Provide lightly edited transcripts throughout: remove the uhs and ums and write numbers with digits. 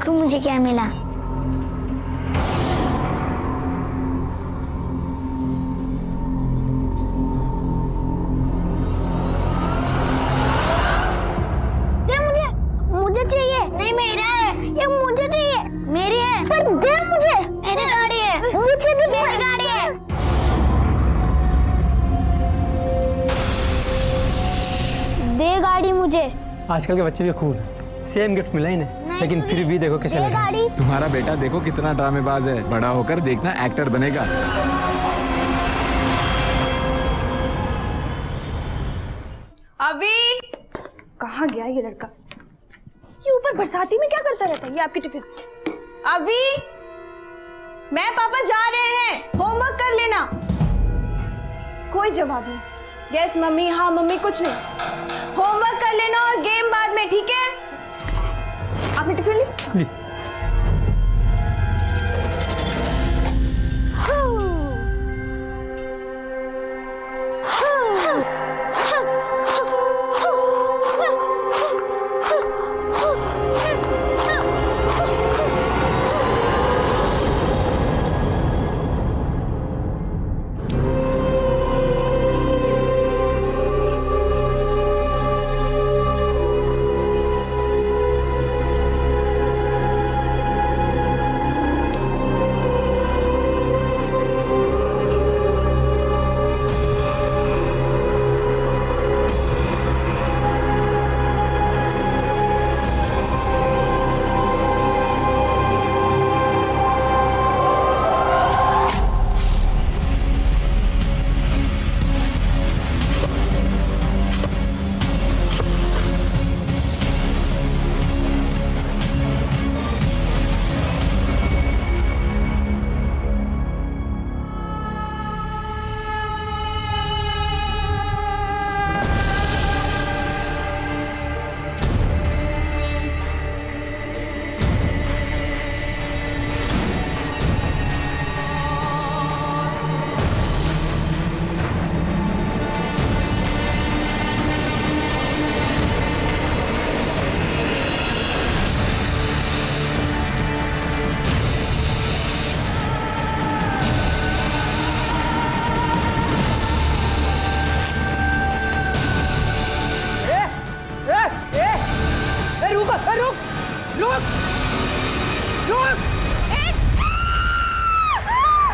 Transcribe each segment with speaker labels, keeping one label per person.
Speaker 1: देखो मुझे क्या मिला। दे मुझे, मुझे चाहिए। नहीं मेरा है, ये मुझे चाहिए। मेरी है। पर दे मुझे। मेरी गाड़ी है। मुझे भी मेरी गाड़ी है। दे गाड़ी मुझे।
Speaker 2: आजकल के बच्चे भी खूब हैं। सेम गिफ्ट मिला इन्हें, लेकिन फिर भी देखो कैसे लगा।
Speaker 1: गाड़ी।
Speaker 3: तुम्हारा बेटा देखो कितना ड्रामेबाज है, बड़ा होकर देखना एक्टर बनेगा।
Speaker 4: अभी कहाँ गया ये लड़का? ये ऊपर बरसाती में क्या करता रहता है? ये आपकी टिफिन। अभी मैं पापा जा रहे हैं, होमवर्क कर लेना। कोई जवाब नहीं। यस मम्मी, हाँ मम्मी, कुछ नहीं। होमवर्क कर लेना और गेम बाद में, ठीक है? आपने टिफिन ली?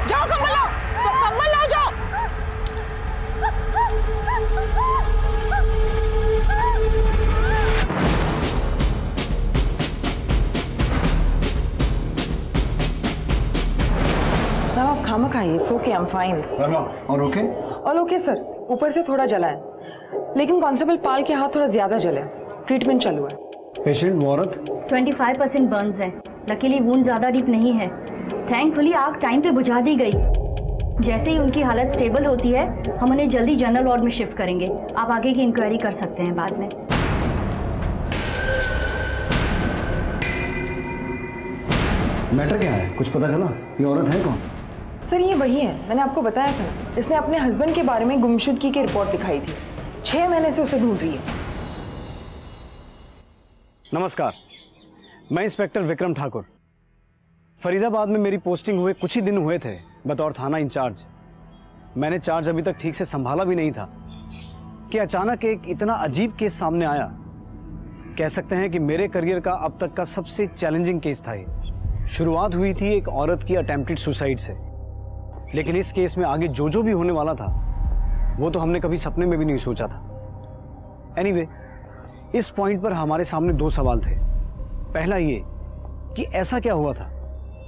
Speaker 4: जाओ कंबल लाओ, कंबल लाओ, जाओ।
Speaker 5: मैम आप खामा खाइए, it's okay, I am fine.
Speaker 6: Verma, और ओके?
Speaker 5: ऑल ओके सर, ऊपर से थोड़ा जला है, लेकिन कांस्टेबल पाल के हाथ थोड़ा ज्यादा जले, ट्रीटमेंट चालू है।
Speaker 6: पेशेंट वो औरत?
Speaker 7: 25% बर्न्स है। लकीली वूंड ज़्यादा डीप नहीं है। थैंकफुली आग टाइम पे बुझा दी गई। जैसे ही उनकी हालत स्टेबल होती है हम उन्हें जल्दी जनरल वार्ड में शिफ्ट करेंगे। आप आगे की इंक्वायरी कर सकते हैं बाद में।
Speaker 6: मैटर क्या है, कुछ पता चला? ये औरत है कौन?
Speaker 5: सर ये वही है, मैंने आपको बताया था ना, इसने अपने हस्बैंड के बारे में गुमशुदगी की रिपोर्ट दिखाई थी। 6 महीने से उसे ढूंढ रही है।
Speaker 2: नमस्कार, मैं इंस्पेक्टर विक्रम ठाकुर। फरीदाबाद में मेरी पोस्टिंग हुए कुछ ही दिन हुए थे बतौर थाना इंचार्ज। मैंने चार्ज अभी तक ठीक से संभाला भी नहीं था कि अचानक एक इतना अजीब केस सामने आया। कह सकते हैं कि मेरे करियर का अब तक का सबसे चैलेंजिंग केस था ये। शुरुआत हुई थी एक औरत की अटेम्प्टेड सुसाइड से, लेकिन इस केस में आगे जो भी होने वाला था वो तो हमने कभी सपने में भी नहीं सोचा था। एनीवे, इस पॉइंट पर हमारे सामने 2 सवाल थे। पहला ये कि ऐसा क्या हुआ था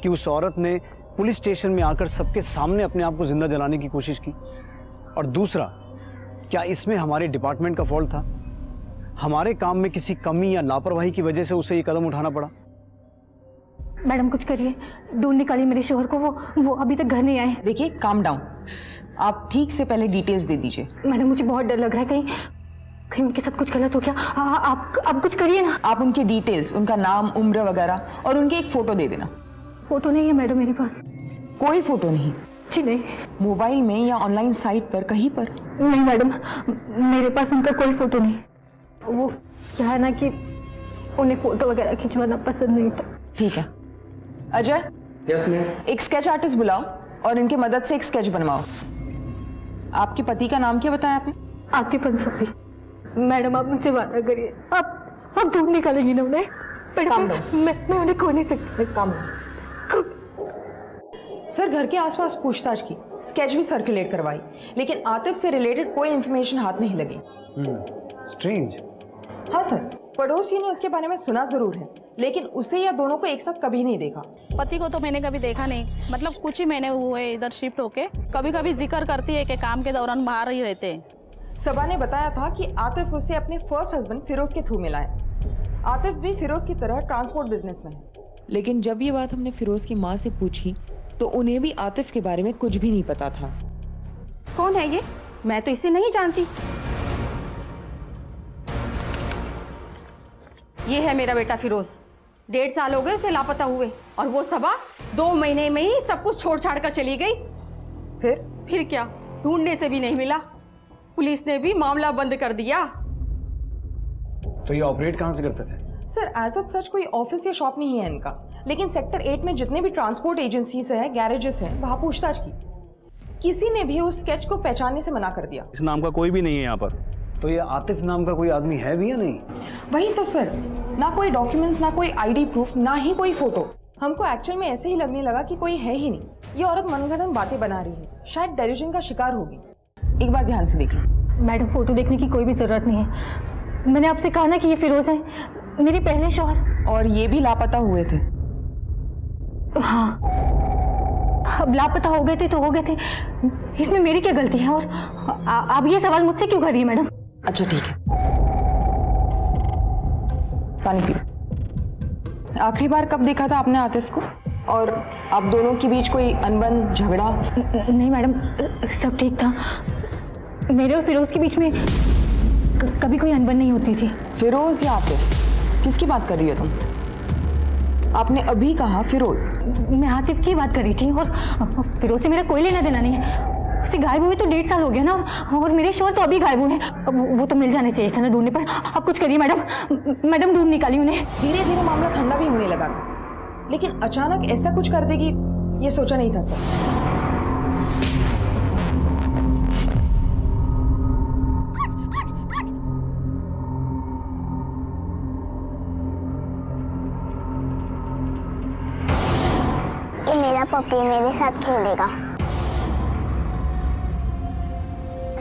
Speaker 2: कि उस औरत ने पुलिस स्टेशन में आकर सबके सामने अपने आप को जिंदा जलाने की कोशिश की, और दूसरा, क्या इसमें हमारे डिपार्टमेंट का फॉल्ट था? हमारे काम में किसी कमी या लापरवाही की वजह से उसे ये कदम उठाना पड़ा?
Speaker 7: मैडम कुछ करिए, ढूंढ निकालिए मेरे शोहर को। वो अभी तक घर नहीं आए।
Speaker 5: देखिए काम डाउन, आप ठीक से पहले डिटेल्स दे दीजिए।
Speaker 7: मैडम मुझे बहुत डर लग रहा है, कहीं उनके साथ कुछ गलत हो गया। आप कुछ करिए ना।
Speaker 5: आप उनके डिटेल्स, उनका नाम, उम्र वगैरह और उनकी एक फोटो दे देना।
Speaker 7: फोटो नहीं है मैडम मेरे पास।
Speaker 5: कोई फोटो नहीं?
Speaker 7: जी नहीं।
Speaker 5: मोबाइल में या ऑनलाइन साइट पर कहीं पर?
Speaker 7: नहीं मैडम, मेरे पास उनका कोई फोटो नहीं। वो क्या है ना कि उन्हें फोटो वगैरह खिंचवाना पसंद नहीं था।
Speaker 5: ठीक है। Ajay,
Speaker 6: yes ma'am.
Speaker 5: एक स्केच आर्टिस्ट बुलाओ और इनकी मदद से एक स्केच बनवाओ। आपके पति का नाम क्या बताया आपने?
Speaker 8: आतिफ अंसारी। मैडम आप मुझसे वादा करिए, आप ढूंढ निकालेंगी ना उन्हें?
Speaker 5: काम
Speaker 8: मैं उन्हें खो नहीं सकती।
Speaker 5: काम सर, घर के आसपास पूछताछ की, स्केच भी सर्कुलेट करवाई, लेकिन आतिफ से रिलेटेड कोई इंफॉर्मेशन हाथ नहीं लगी।
Speaker 2: स्ट्रेंज।
Speaker 5: हाँ सर, पड़ोसी ने उसके बारे में सुना जरूर है, लेकिन उसे या दोनों को एक साथ कभी नहीं देखा।
Speaker 9: पति को तो मैंने कभी देखा नहीं, मतलब कुछ ही महीने हुए इधर शिफ्ट होके। कभी कभी जिक्र करती है कि काम के दौरान बाहर ही रहते हैं।
Speaker 5: सबा ने बताया था कि आतिफ उसे अपने फर्स्ट हस्बैंड फिरोज के थ्रू मिला है। आतिफ भी फिरोज की तरह ट्रांसपोर्ट बिजनेस में है, लेकिन जब ये बात हमने फिरोज की माँ से पूछी तो उन्हें भी आतिफ के बारे में कुछ भी नहीं पता था।
Speaker 8: कौन है ये? मैं तो इसे नहीं जानती। ये है मेरा बेटा फिरोज। 1.5 साल हो गए उसे लापता हुए, और वो सबा 2 महीने में ही सब कुछ छोड़ छाड़ कर चली गई। फिर क्या, ढूंढने से भी नहीं मिला। पुलिस ने भी मामला बंद कर दिया।
Speaker 2: तो ये ऑपरेट कहाँ से करते थे?
Speaker 5: सर, एज ऑफ सच कोई ऑफिस या शॉप नहीं है इनका, लेकिन सेक्टर 8 में जितने भी ट्रांसपोर्ट एजेंसीज हैं, गैरेजेस हैं, वहां पूछताछ की। किसी ने भी उस स्केच को पहचानने से मना कर दिया।
Speaker 10: इस नाम का कोई भी नहीं है यहाँ पर।
Speaker 2: तो ये आतिफ नाम का कोई आदमी है भी या नहीं?
Speaker 5: वही तो सर, ना कोई डॉक्यूमेंट्स, ना कोई आईडी प्रूफ, ना ही कोई फोटो। हमको एक्चुअल में ऐसे ही लगने लगा कि कोई है ही नहीं। ये औरत मनगढ़ंत बातें बना रही है, शायद डेल्यूजन का शिकार होगी। एक बार ध्यान से देख लो।
Speaker 8: मैडम, फोटो देखने की कोई भी जरूरत नहीं है। मैंने आपसे कहा ना कि ये फिरोज है, मेरे पहले शौहर।
Speaker 5: और ये भी लापता हुए थे।
Speaker 8: हाँ, अब लापता हो गए थे तो हो गए थे, इसमें मेरी क्या गलती है? और आप ये सवाल मुझसे क्यों कर रही है मैडम?
Speaker 5: अच्छा ठीक है, पानी पियो। आखिरी बार कब देखा था आपने आतिफ को? और आप दोनों के बीच कोई अनबन, झगड़ा?
Speaker 8: नहीं मैडम, सब ठीक था। मेरे और फिरोज के बीच में कभी कोई अनबन नहीं होती थी।
Speaker 5: फिरोज या आतिफ, किसकी बात कर रही हो तुम? आपने अभी कहा फिरोज।
Speaker 8: मैं आतिफ की बात कर रही थी, और फिरोज से मेरा कोई लेना देना नहीं है। उसे गायब हुए तो 1.5 साल हो गया ना, और मेरे शोहर तो अभी गायब हुए हैं। अब वो तो मिल जाने चाहिए था ना ढूंढने पर। आप कुछ करिए मैडम, मैडम ढूंढ निकाली उन्हें।
Speaker 5: धीरे धीरे मामला ठंडा भी होने लगा था, लेकिन अचानक ऐसा कुछ कर देगी ये सोचा नहीं था सर।
Speaker 1: ये मेरा पप्पी मेरे साथ खेलेगा,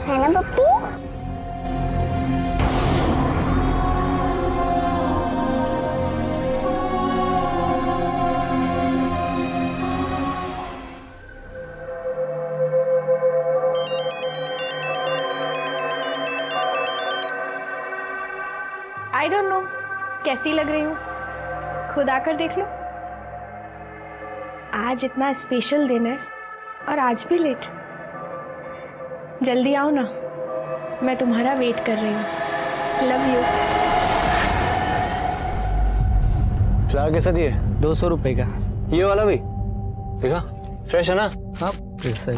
Speaker 1: है ना पप्पी?
Speaker 4: आई डोंट नो कैसी लग रही हूँ, खुद आकर देख लो। आज इतना स्पेशल दिन है और आज भी लेट। जल्दी आओ ना, मैं तुम्हारा वेट कर रही हूँ। Love you.
Speaker 10: फ्लावर कैसा दिए?
Speaker 11: 200 रुपए का।
Speaker 10: ये वाला भी देखा, फ्रेश है ना?
Speaker 11: हाँ फ्रेश है।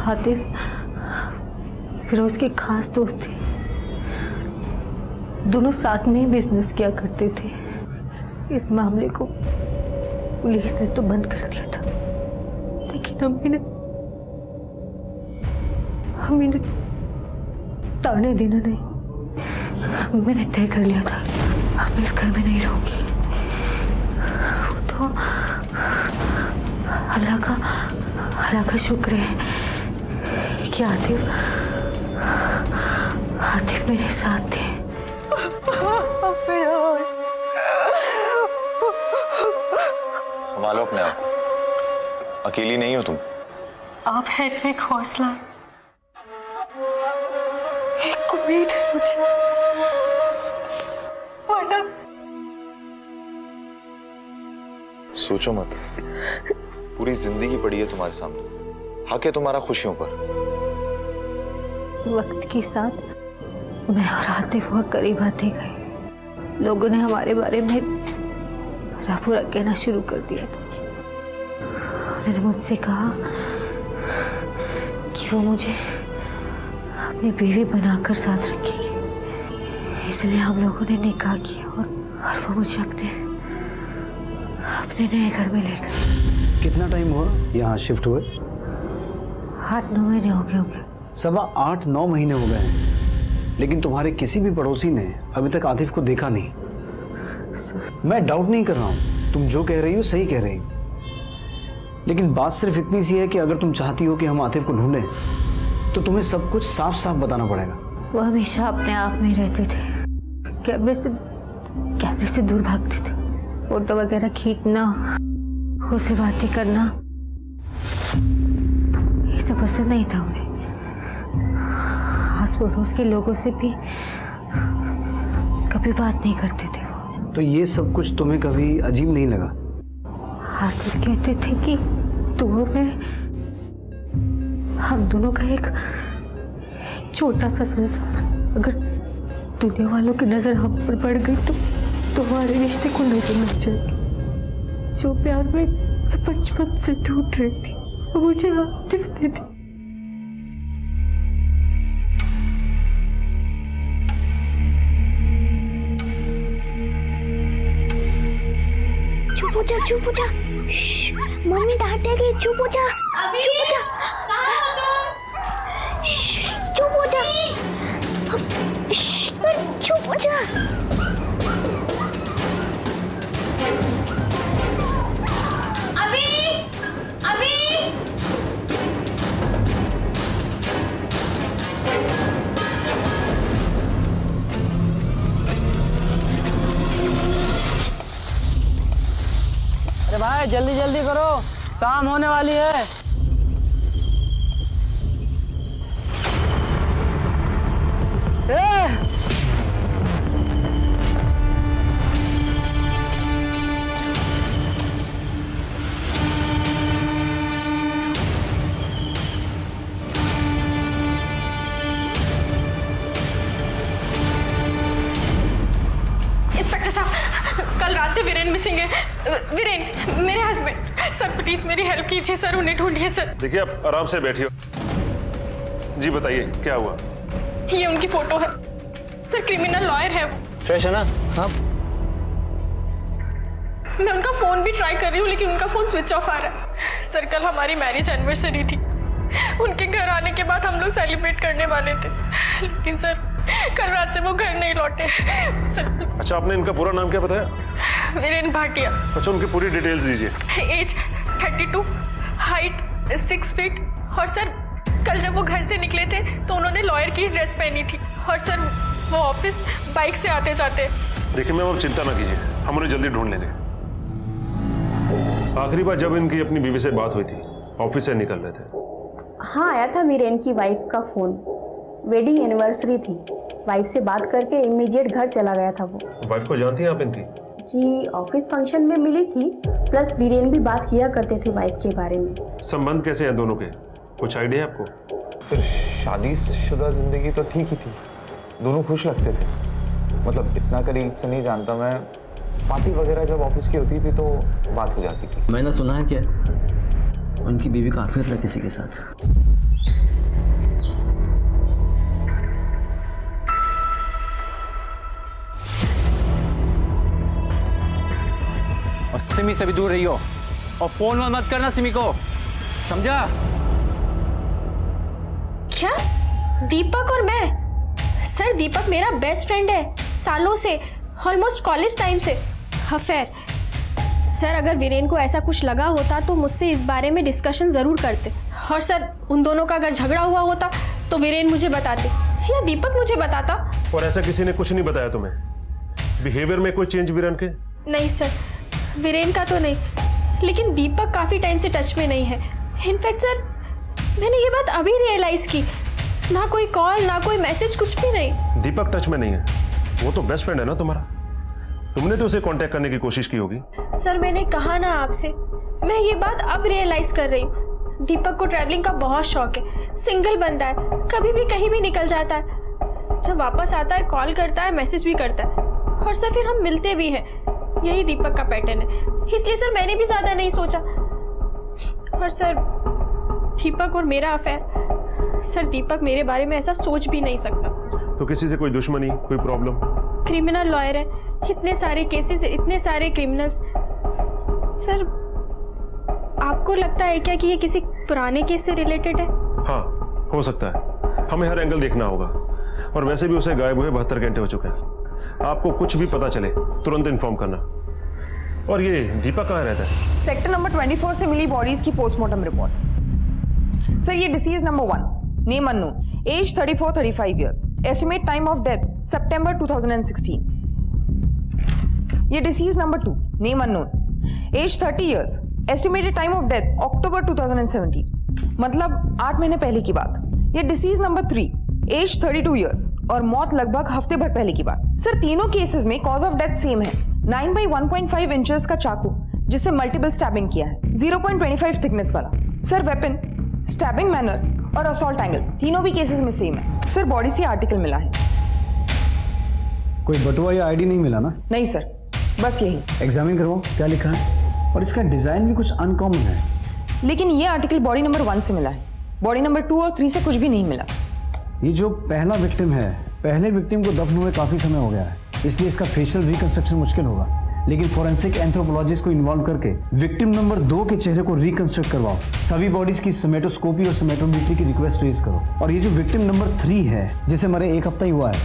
Speaker 8: आतिफ फिरोज के खास दोस्त थे, दोनों साथ में ही बिजनेस किया करते थे। इस मामले को पुलिस ने तो बंद कर दिया था, लेकिन हमें ताने देना नहीं। मैंने तय कर लिया था अब इस घर में नहीं रहूंगी। वो तो अल्लाह का शुक्र है कि आतिफ मेरे साथ थे।
Speaker 12: संभालो अपने आप को, अकेली नहीं हो तुम।
Speaker 8: आप हैं एक हौसला, एक उम्मीद है मुझे, वरना
Speaker 12: सोचो मत, पूरी जिंदगी पड़ी है तुम्हारे सामने, हक है तुम्हारा खुशियों पर।
Speaker 8: वक्त के साथ मैं और आतिफ और करीब आते गए। लोगों ने हमारे बारे में बुरा कहना शुरू कर दिया था। उन्होंने मुझसे कहा कि वो मुझे
Speaker 13: अपनी बीवी बनाकर साथ रखेगी, इसलिए हम लोगों ने निकाह किया और वो मुझे अपने नए घर में ले गए।
Speaker 2: कितना टाइम हुआ यहाँ शिफ्ट हुए?
Speaker 13: 8-9 महीने हो गए होंगे।
Speaker 2: 8-9 महीने हो गए हैं, लेकिन तुम्हारे किसी भी पड़ोसी ने अभी तक आतिफ को देखा नहीं। मैं डाउट नहीं कर रहा हूँ, तुम जो कह रही हो सही कह रही हो, लेकिन बात सिर्फ इतनी सी है कि अगर तुम चाहती हो कि हम आतिफ को ढूंढें तो तुम्हें सब कुछ साफ साफ बताना पड़ेगा।
Speaker 13: वो हमेशा अपने आप में रहते थे, कैमरे से दूर भागते थे। फोटो वगैरह खींचना, उससे बातें करना, ये सब पसंद नहीं था उन्हें। आस पड़ोस के लोगों से भी कभी बात नहीं करते थे वो।
Speaker 2: तो ये सब कुछ तुम्हें कभी अजीब नहीं लगा?
Speaker 13: आतिफ कहते थे कि तुम में हम दोनों का एक छोटा सा संसार, अगर दुनिया वालों की नजर हम पर पड़ गई तो तुम्हारे रिश्ते को नजर लग जाएगी। जो प्यार में मैं बचपन से ढूंढ रही थी वो मुझे आतिफ दे दी।
Speaker 1: चुप हो जा। मम्मी डांटेगी, चुप हो जा।
Speaker 4: अभी कहाँ हो तुम?
Speaker 1: चुप हो जा। चुप हो जा।
Speaker 4: अभी
Speaker 11: अरे भाई जल्दी जल्दी करो, शाम होने वाली है।
Speaker 4: इंस्पेक्टर साहब, कल रात से वीरेन मिसिंग है। वीरेन मेरे हस्बैंड। सर प्लीज मेरी हेल्प कीजिए सर, उन्हें ढूंढिए सर।
Speaker 14: देखिए आप आराम से बैठिए। जी बताइए क्या हुआ?
Speaker 4: ये उनकी फोटो है सर, क्रिमिनल लॉयर है वो।
Speaker 10: फ्रेश है ना? हाँ।
Speaker 4: मैं उनका फोन भी ट्राई कर रही हूँ लेकिन उनका फोन स्विच ऑफ आ रहा है। सर कल हमारी मैरिज एनिवर्सरी थी, उनके घर आने के बाद हम लोग सेलिब्रेट करने वाले थे, लेकिन सर कल रात से वो घर नहीं लौटे सर।
Speaker 14: अच्छा, आपने इनका पूरा नाम क्या बताया?
Speaker 4: वीरेन भाटिया।
Speaker 14: अच्छा, उनकी पूरी डिटेल्स दीजिए।
Speaker 4: एज 32, हाइट 6 फीट, और सर कल जब वो घर से निकले थे तो उन्होंने लॉयर की ड्रेस पहनी थी, और सर वो ऑफिस बाइक से आते जाते।
Speaker 14: देखिए मैम, आप चिंता ना कीजिए, हम उन्हें जल्दी ढूंढ लेंगे। आखिरी बार जब इनकी अपनी बीवी से बात हुई थी, ऑफिस से निकल रहे थे।
Speaker 15: हाँ, आया था वीरेन की वाइफ का फोन, वेडिंग एनिवर्सरी थी, वाइफ से बात करके इमीडिएट घर चला गया था वो।
Speaker 14: वाइफ को जानती हैं आप इनकी?
Speaker 15: जी, ऑफिस फंक्शन में मिली थी, प्लस वीरेन भी बात किया करते थे वाइफ के बारे में।
Speaker 14: संबंध कैसे हैं दोनों के, कुछ आइडिया है आपको?
Speaker 12: फिर शादीशुदा जिंदगी तो ठीक ही थी, दोनों खुश लगते थे। मतलब इतना करीब से नहीं जानता मैं, पार्टी वगैरह जब ऑफिस की होती थी तो बात हो जाती थी।
Speaker 11: मैंने सुना है कि उनकी बीवी का अफेयर था किसी के साथ।
Speaker 2: और सिमी से भी दूर रही हो, और फोन मत करना सिमी को, समझा?
Speaker 4: क्या? दीपक और मैं? सर दीपक मेरा बेस्ट फ्रेंड है सालों से, ऑलमोस्ट कॉलेज टाइम से। अफेयर? सर अगर वीरेन को ऐसा कुछ लगा होता तो मुझसे इस बारे में डिस्कशन जरूर करते, और सर उन दोनों का अगर झगड़ा हुआ होता तो वीरेन मुझे बताते या दीपक मुझे बताता।
Speaker 14: और ऐसा किसी ने कुछ नहीं बताया तुम्हें? बिहेवियर में कोई चेंज वीरेन के?
Speaker 4: नहीं सर, वीरेन का तो नहीं, लेकिन दीपक काफी टाइम से टच में नहीं है। इनफैक्ट सर मैंने ये बात अभी रियलाइज की, ना कोई कॉल ना कोई मैसेज, कुछ भी नहीं।
Speaker 14: दीपक टच में नहीं है? वो तो बेस्ट फ्रेंड है ना तुम्हारा, तुमने तो उसे कांटेक्ट करने की कोशिश की होगी।
Speaker 4: सर मैंने कहा ना आपसे, मैं ये बात अब रियलाइज कर रही हूँ। दीपक को ट्रैवलिंग का बहुत शौक है, सिंगल बंदा है, कभी भी कहीं भी निकल जाता है, जब वापस आता है कॉल करता है, मैसेज भी करता है, और सर फिर हम मिलते भी हैं। यही दीपक का पैटर्न है, इसलिए सर मैंने भी ज्यादा नहीं सोचा। और सर दीपक और मेरा अफेयर
Speaker 16: सर दीपक मेरे बारे में ऐसा सोच भी नहीं सकता।
Speaker 14: तो किसी से कोई दुश्मनी, कोई प्रॉब्लम?
Speaker 16: क्रिमिनल लॉयर है, इतने सारे केसेस, इतने सारे क्रिमिनल्स। सर आपको लगता है क्या कि ये किसी पुराने केस से रिलेटेड है?
Speaker 14: हाँ, हो सकता है। हमें हर एंगल देखना होगा। और वैसे भी उसे गायब हुए 72 घंटे हो चुके हैं। आपको कुछ भी पता चले तुरंत इन्फॉर्म करना। और ये दीपक कहाँ रहता है?
Speaker 5: सेक्टर नंबर 24 से मिली बॉडीज की पोस्टमार्टम रिपोर्ट। सर ये deceased number 1, name unknown, age 34-35 years, estimate time of death September 2016। ये deceased number 2, name unknown, age 30 years, estimated time of death October 2017, मतलब 8 महीने पहले की बात। ये डिसीज नंबर 3, एज 32 इयर्स और मौत लगभग हफ्ते भर पहले की बात। सर तीनों केसेस में कॉज ऑफ डेथ सेम है, 9 by 1.5 इंचेस का चाकू जिससे मल्टीपल स्टैबिंग किया है, 0.25 थिकनेस वाला। सर वेपन, स्टैबिंग मैनर और असॉल्ट एंगल तीनों भी केसेस में सेम है। सर बॉडी से आर्टिकल मिला है।
Speaker 2: कोई बटुआ या आईडी नहीं मिला ना?
Speaker 5: नहीं सर, बस यही।
Speaker 2: एग्जामिन करवाओ क्या लिखा है। और इसका डिजाइन भी कुछ अनकॉमन है।
Speaker 5: लेकिन ये आर्टिकल बॉडी नंबर 1 से मिला है, बॉडी नंबर 2 और 3 से कुछ भी नहीं मिला।
Speaker 2: ये जो पहला विक्टिम है, पहले विक्टिम को दफन हुए काफी समय हो गया है, इसलिए इसका फेशियल रिकंस्ट्रक्शन मुश्किल होगा। लेकिन फोरेंसिक एंथ्रोपोलॉजिस्ट को इन्वॉल्व करके विक्टिम नंबर 2 के चेहरे को रिकंस्ट्रक्ट करवाओ। सभी बॉडीज की समेटोस्कोपी और समेटोमेट्री की रिक्वेस्ट रेज करो। और ये जो विक्टिम नंबर 3 है, जिसे मरे 1 हफ्ता ही हुआ है,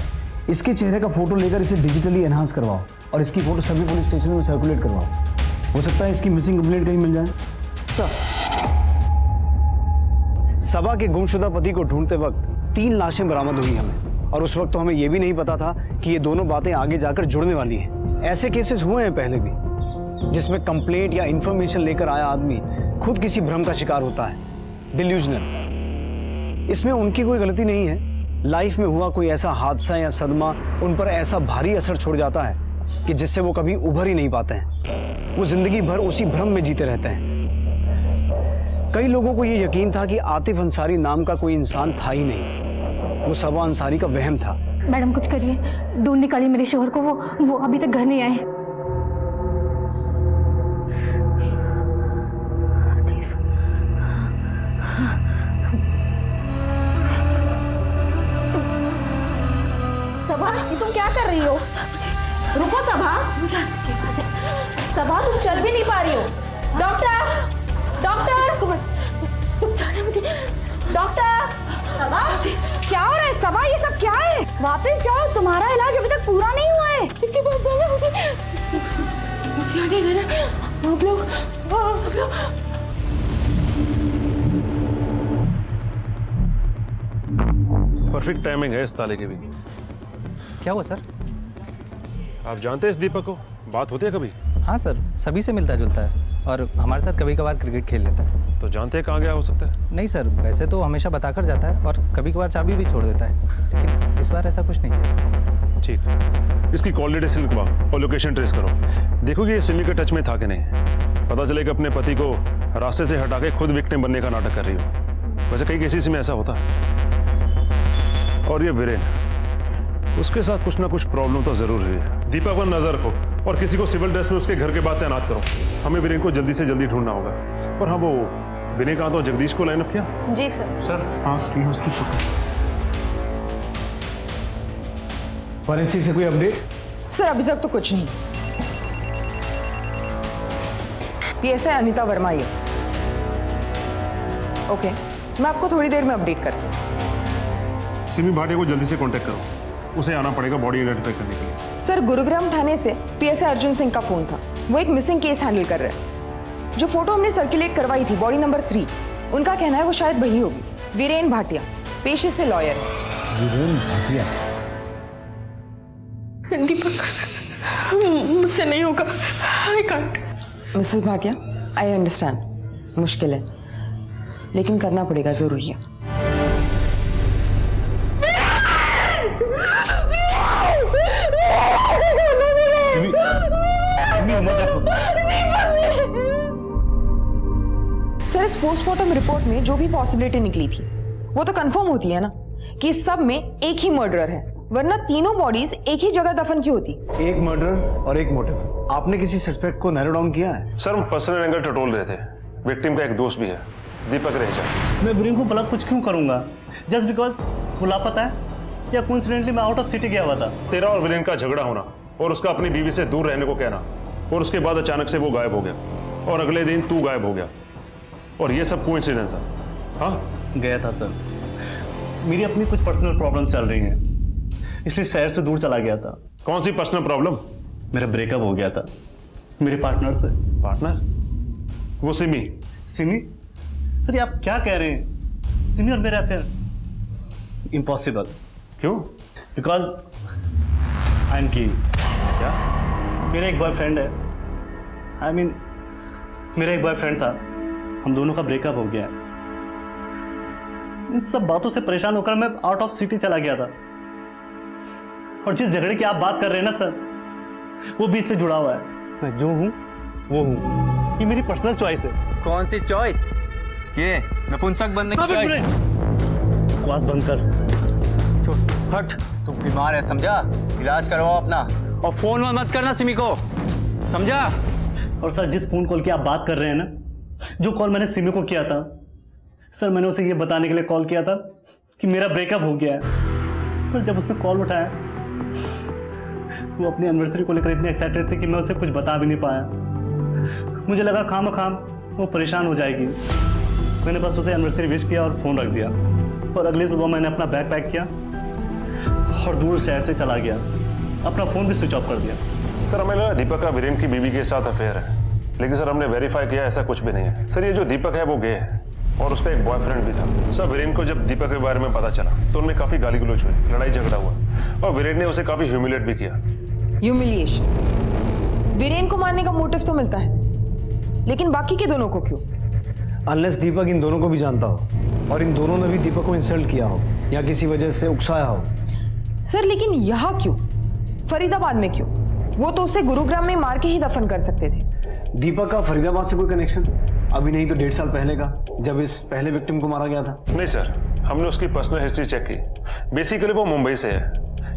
Speaker 2: इसके चेहरे का फोटो लेकर इसे डिजिटली एनहांस करवाओ और इसकी फोटो सभी पुलिस स्टेशन में सर्कुलेट करवाओ। हो सकता है इसकी मिसिंग कंप्लेंट कहीं मिल जाए।
Speaker 5: सर
Speaker 2: सबा के गुमशुदा पति को ढूंढते वक्त 3 लाशें बरामद हुई हमें, और उस वक्त तो हमें यह भी नहीं पता था कि ये दोनों बातें आगे जाकर जुड़ने वाली हैं। ऐसे केसेस हुए हैं पहले भी, जिसमें कंप्लेंट या इंफॉर्मेशन लेकर आया आदमी खुद किसी भ्रम का शिकार होता है, डिल्यूजनल। इसमें उनकी कोई गलती नहीं है। लाइफ में हुआ कोई ऐसा हादसा या सदमा उन पर ऐसा भारी असर छोड़ जाता है कि जिससे वो कभी उभर ही नहीं पाते हैं। वो जिंदगी भर उसी भ्रम में जीते रहते हैं। कई लोगों को ये यकीन था कि आतिफ अंसारी नाम का कोई इंसान था ही नहीं, वो सबा अंसारी का वहम था।
Speaker 13: मैडम कुछ करिए, ढूंढ निकालिए मेरे शोहर को, वो अभी तक घर नहीं आए।
Speaker 8: सबा, ये तुम क्या कर रही हो? रुको सबा, सबा तुम चल भी नहीं पा रही हो। डॉक्टर, डॉक्टर, तुम जाने मुझे। डॉक्टर, सबा क्या हो रहा है? सबा ये सब क्या है? वापस जाओ, तुम्हारा इलाज अभी तक पूरा नहीं हुआ है। किसके पास जाना मुझे? मुझे नहीं रहना। आप लोग
Speaker 14: परफेक्ट टाइमिंग है इस ताले की भी।
Speaker 17: क्या हुआ सर?
Speaker 14: आप जानते हैं इस दीपक को? बात होती है कभी?
Speaker 17: हाँ सर, सभी से मिलता जुलता है और हमारे साथ कभी कभार क्रिकेट खेल लेता है।
Speaker 14: तो जानते हैं कहाँ गया हो सकता है?
Speaker 17: नहीं सर, वैसे तो हमेशा बताकर जाता है और कभी कभार चाबी भी छोड़ देता है, लेकिन इस बार ऐसा कुछ नहीं है।
Speaker 14: ठीक, इसकी कॉल डिटेल्स लिखवाओ और लोकेशन ट्रेस करो। देखो कि ये सिमी के टच में था कि नहीं। पता चले कि अपने पति को रास्ते से हटा के खुद विक्टिम बनने का नाटक कर रही हो। वैसे कई केसेस में ऐसा होता है। और ये वीरेन, उसके साथ कुछ ना कुछ प्रॉब्लम तो जरूर है। दीपक पर नजर रखो और किसी को सिविल ड्रेस में उसके घर के बाद तैनात करो। हमें वीरेन को जल्दी से जल्दी ढूंढना होगा। और हाँ, वो विनय कहा तो जगदीश को लाइनअप किया?
Speaker 5: जी सर।
Speaker 2: सर हाँ, ये उसकी फोटो। फॉरेंसिक से कोई अपडेट?
Speaker 5: सर अभी तक तो कुछ नहीं। पीएसआई अनीता वर्मा ये। ओके, मैं आपको थोड़ी देर में अपडेट करती हूँ।
Speaker 14: सिमी भाटिया को जल्दी से कांटेक्ट करो, उसे आना पड़ेगा बॉडी आइडेंटिफाई करने के लिए।
Speaker 5: सर गुरुग्राम थाने से पीएसआई अर्जुन सिंह का फोन था, वो एक मिसिंग केस हैंडल कर रहे हैं। जो फोटो हमने सर्कुलेट करवाई थी बॉडी नंबर 3, उनका कहना है वो शायद वही होगी। वीरेन भाटिया, पेशे से लॉयर है।
Speaker 2: वीरेन भाटिया?
Speaker 16: दीपक मुझसे नहीं होगा, I can't.
Speaker 5: Mrs Bhatia, I understand, मुश्किल है लेकिन करना पड़ेगा, जरूरी है। सर इस पोस्टमार्टम रिपोर्ट में जो भी पॉसिबिलिटी निकली थी वो तो कंफर्म होती है ना कि इस सब में एक ही मर्डरर है, वरना तीनों बॉडीज एक ही जगह दफन क्यों होती?
Speaker 2: एक मर्डर और एक मोटिव। आपने किसी सस्पेक्ट को नैरो डाउन किया है?
Speaker 14: सर हम पर्सनल एंगल टटोल रहे थे। विक्टिम का एक दोस्त भी है, दीपक रहेजा।
Speaker 6: मैं वीरेन को भला कुछ क्यों करूंगा? जस्ट बिकॉज वो लापता है या कोइंसिडेंटली मैं आउट ऑफ सिटी गया हुआ था?
Speaker 14: तेरा और वीरेन का झगड़ा होना और उसका अपनी बीवी से दूर रहने को कहना और उसके बाद अचानक से वो गायब हो गया और अगले दिन तू गायब हो गया और ये सब कोइंसिडेंस है। हाँ
Speaker 6: गया था सर, मेरी अपनी कुछ पर्सनल प्रॉब्लम चल रही हैं, इसलिए शहर से दूर चला गया था।
Speaker 14: कौन सी पर्सनल प्रॉब्लम?
Speaker 6: मेरा ब्रेकअप हो गया था मेरे पार्टनर से।
Speaker 14: पार्टनर? वो सिमी?
Speaker 6: सिमी? सर ये आप क्या कह रहे हैं? सिमी और मेरा अफेयर? इम्पॉसिबल।
Speaker 14: क्यों?
Speaker 6: बिकॉज आई एम की।
Speaker 14: क्या?
Speaker 6: मेरा एक बॉयफ्रेंड है, आई मीन मेरा एक बॉयफ्रेंड था, हम दोनों का ब्रेकअप हो गया। इन सब बातों से परेशान होकर मैं आउट ऑफ सिटी चला गया था। और जिस झगड़े की आप बात कर रहे हैं ना सर, वो भी इससे जुड़ा हुआ है। मैं जो हूँ वो हूँ, ये मेरी पर्सनल चॉइस है।
Speaker 11: कौन सी चॉइस? ये नपुंसक बनने की चॉइस?
Speaker 6: बकवास बंद कर।
Speaker 11: हट, तुम बीमार है समझा? इलाज करवाओ अपना और फोन मत करना सिमी को, समझा?
Speaker 6: और सर जिस फोन कॉल की आप बात कर रहे हैं ना, जो कॉल मैंने सिमी को किया था सर, मैंने उसे ये बताने के लिए कॉल किया था कि मेरा ब्रेकअप हो गया है। पर जब उसने कॉल उठाया तो वो अपनी एनिवर्सरी को लेकर इतने एक्साइटेड थे कि मैं उसे कुछ बता भी नहीं पाया। मुझे लगा खाम वो परेशान हो जाएगी। मैंने बस उसे एनिवर्सरी विश किया और फ़ोन रख दिया। और अगली सुबह मैंने अपना बैग पैक किया और दूर शहर से चला गया, अपना फ़ोन भी स्विच ऑफ कर दिया।
Speaker 14: सर हमें लगा दीपक का वीरेन की बीवी के साथ अफेयर है, लेकिन सर हमने वेरीफाई किया ऐसा कुछ भी नहीं है। सर ये जो दीपक है वो गे है और उसका एक बॉयफ्रेंड भी था। सर वीरेन को जब दीपक के बारे में पता चला तो उनमें काफी गाली गलौज हुई, लड़ाई झगड़ा हुआ और वीरेन ने उसे काफी ह्यूमिलेट भी किया।
Speaker 5: ह्यूमिलिएशन? वीरेन को मारने का मोटिव तो मिलता है, लेकिन बाकी के दोनों को क्यों?
Speaker 2: अनलेस दीपक इन दोनों को भी जानता हो और इन दोनों ने भी दीपक को इंसल्ट किया हो या किसी वजह से उकसाया हो।
Speaker 5: सर लेकिन यहाँ क्यों? फरीदाबाद में क्यों? वो तो उसे गुरुग्राम में मार के ही दफन कर सकते थे।
Speaker 2: दीपक का फरीदाबाद से कोई कनेक्शन? अभी नहीं तो 1.5 साल पहले का, जब इस पहले विक्टिम को मारा गया था।
Speaker 14: नहीं सर, हमने उसकी पर्सनल हिस्ट्री चेक की। बेसिकली वो मुंबई से है,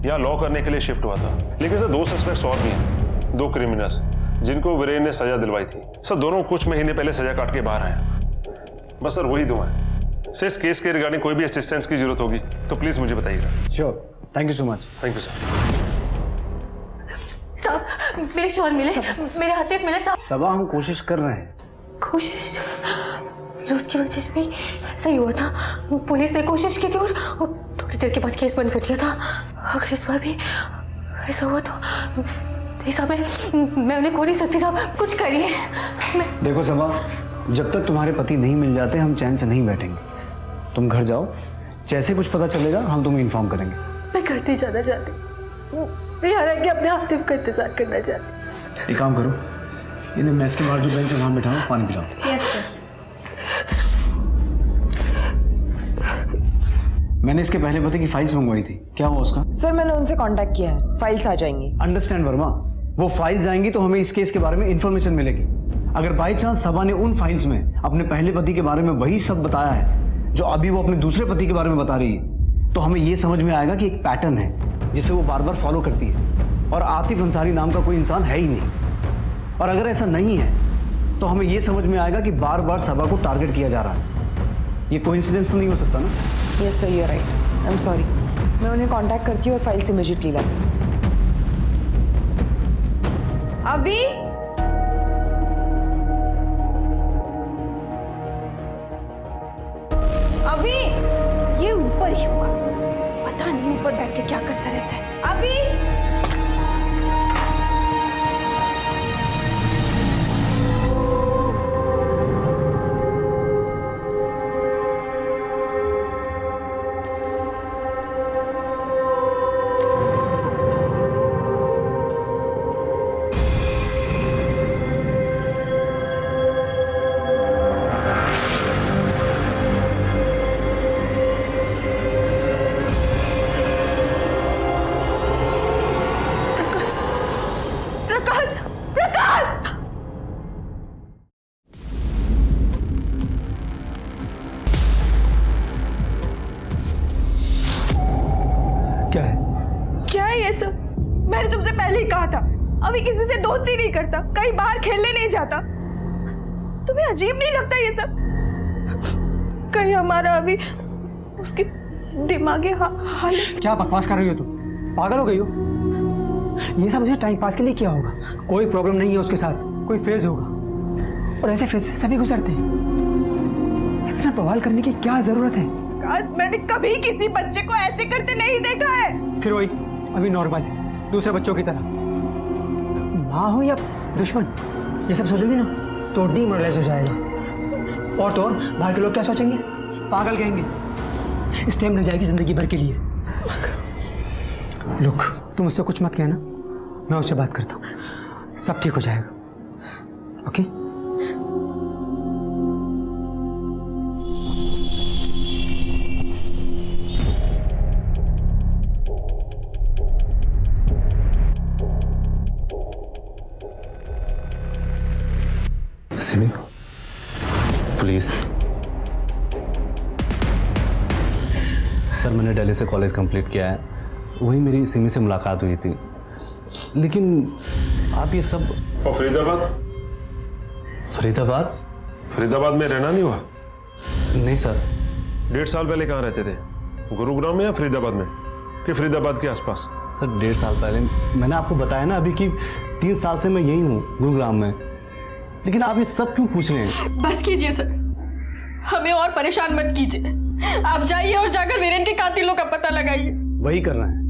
Speaker 14: यहाँ लॉ करने के लिए शिफ्ट हुआ था। लेकिन सर 2 सस्पेक्ट्स और भी हैं, 2 क्रिमिनल्स जिनको वीरेन ने सजा दिलवाई थी। सर दोनों कुछ महीने पहले सजा काट के बाहर आए। बस सर वही 2 हैं। सर इस केस के रिगार्डिंग कोई भी असिस्टेंस की जरूरत होगी तो प्लीज मुझे बताइएगा।
Speaker 2: Sure, thank you so much.
Speaker 14: Thank you sir.
Speaker 13: साहब मेरे शॉल मिले, मेरे हाथे मिले साहब।
Speaker 2: सबा हम कोशिश कर रहे हैं।
Speaker 13: कोशिश? फिरोज की वजह से भी सही हुआ था, पुलिस ने कोशिश की थी और थोड़ी देर के बाद केस बंद कर दिया था। अगर इस बार भी ऐसा हुआ तो साहब मैं उन्हें खो नहीं सकती साहब, कुछ करिए।
Speaker 2: देखो सबा, जब तक तुम्हारे पति नहीं मिल जाते हम चैन से नहीं बैठेंगे। तुम घर जाओ, जैसे कुछ पता चलेगा हम तुम्हें इन्फॉर्म करेंगे।
Speaker 13: मैं घर नहीं जाना चाहती, यहाँ रह के अपने हाथ का इंतजार करना चाहती।
Speaker 2: एक काम करो, इन्हें मेस के बाहर जो बेंच है वहां बिठाओ, पानी पिलाओ।
Speaker 13: Yes sir.
Speaker 2: मैंने इसके पहले पति की फाइल्स मंगवाई थी, क्या हुआ उसका?
Speaker 5: सर मैंने उनसे कांटेक्ट किया है, फाइल्स आ जाएंगी।
Speaker 2: अंडरस्टैंड वर्मा, वो फाइल्स आएंगी तो हमें इस केस के बारे में इंफॉर्मेशन मिलेगी। अगर बाई चांस सबा ने उन फाइल्स में अपने पहले पति के बारे में वही सब बताया है जो अभी वो अपने दूसरे पति के बारे में बता रही है, तो हमें ये समझ में आएगा कि एक पैटर्न है जिसे वो बार बार फॉलो करती है और आतिफ अंसारी नाम का कोई इंसान है ही नहीं। और अगर ऐसा नहीं है तो हमें ये समझ में आएगा कि बार बार सबा को टारगेट किया जा रहा है। ये कोइंसिडेंस तो नहीं हो सकता ना?
Speaker 5: Yes sir, you are right. I am sorry, मैं उन्हें कांटेक्ट करती हूँ और फाइल्स इमीडिएटली लाती हूँ।
Speaker 4: अभी अभी ये ऊपर ही होगा, पता नहीं ऊपर बैठ के क्या करता रहता है। अभी क्या है ये सब? मैंने तुमसे पहले ही कहा था अभी किसी से दोस्ती नहीं करता, कहीं बाहर खेलने नहीं जाता। तुम्हें अजीब नहीं लगता ये सब? कहीं हमारा अभी उसकी दिमागी हालत।
Speaker 18: क्या बकवास कर रही हो तुम? पागल हो गई हो? ये सब उसने टाइम पास के लिए किया होगा। कोई प्रॉब्लम नहीं है उसके साथ, कोई फेज होगा और ऐसे फेज से सभी गुजरते हैं। इतना बवाल करने की क्या जरूरत है?
Speaker 4: काश मैंने कभी किसी बच्चे को ऐसे करते नहीं देखा है।
Speaker 18: फिर वही अभी नॉर्मल है, दूसरे बच्चों की तरह। माँ हो या दुश्मन, ये सब सोचोगी ना तो डीमोरलाइज हो जाएगा। और तो और बाहर के लोग क्या सोचेंगे? पागल कहेंगे। इस टाइम रह जाएगी जिंदगी भर के लिए। लुक, तुम उससे कुछ मत कहना, मैं उससे बात करता हूँ, सब ठीक हो जाएगा। ओके?
Speaker 10: सिमी, प्लीज। सर, मैंने दिल्ली से कॉलेज कंप्लीट किया है, वही मेरी सिमी से मुलाकात हुई थी, लेकिन आप ये सब।
Speaker 14: और फरीदाबाद?
Speaker 10: फरीदाबाद?
Speaker 14: फरीदाबाद में रहना नहीं हुआ?
Speaker 10: नहीं सर।
Speaker 14: 1.5 साल पहले कहाँ रहते थे? गुरुग्राम में या फरीदाबाद में, कि फरीदाबाद के आसपास?
Speaker 10: सर 1.5 साल पहले मैंने आपको बताया ना अभी कि 3 साल से मैं यही हूँ गुरुग्राम में, लेकिन आप ये सब क्यों पूछ रहे हैं?
Speaker 16: बस कीजिए सर, हमें और परेशान मत कीजिए। आप जाइए और जाकर वीरेन के कातिलों का पता लगाइए।
Speaker 2: वही कर रहे हैं।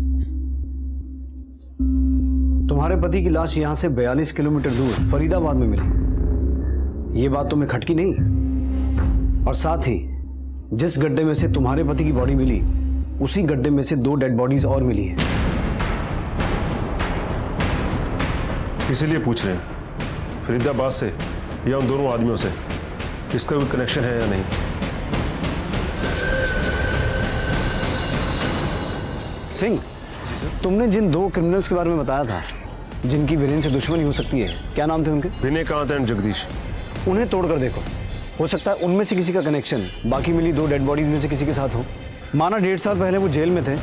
Speaker 2: तुम्हारे पति की लाश यहां से 42 किलोमीटर दूर फरीदाबाद में मिली। ये बात तुम्हें खटकी नहीं? और साथ ही जिस गड्ढे में से तुम्हारे पति की बॉडी मिली, उसी गड्ढे में से 2 डेड बॉडीज और मिली हैं।
Speaker 14: इसीलिए पूछ रहे हैं फरीदाबाद से या उन दोनों आदमियों से इसका कोई कनेक्शन है या नहीं।
Speaker 2: सिंह, तुमने जिन 2 क्रिमिनल्स के बारे में बताया था जिनकी वीरेन से दुश्मनी हो सकती है, क्या नाम थे उनके?
Speaker 14: विनय कांत एंड जगदीश।
Speaker 2: उन्हें तोड़कर देखो, हो सकता है उनमें से किसी का कनेक्शन बाकी मिली 2 डेड बॉडीज में से किसी के साथ हो। माना 1.5 साल पहले वो जेल में थे,